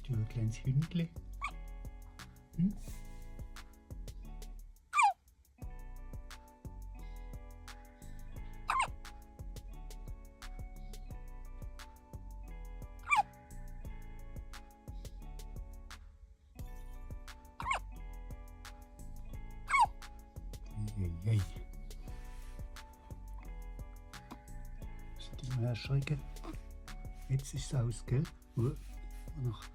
Bist du ein kleines Hündchen? Hm? Eieiei. Musst du mal erschrecken. Jetzt ist es aus, gell? Noch.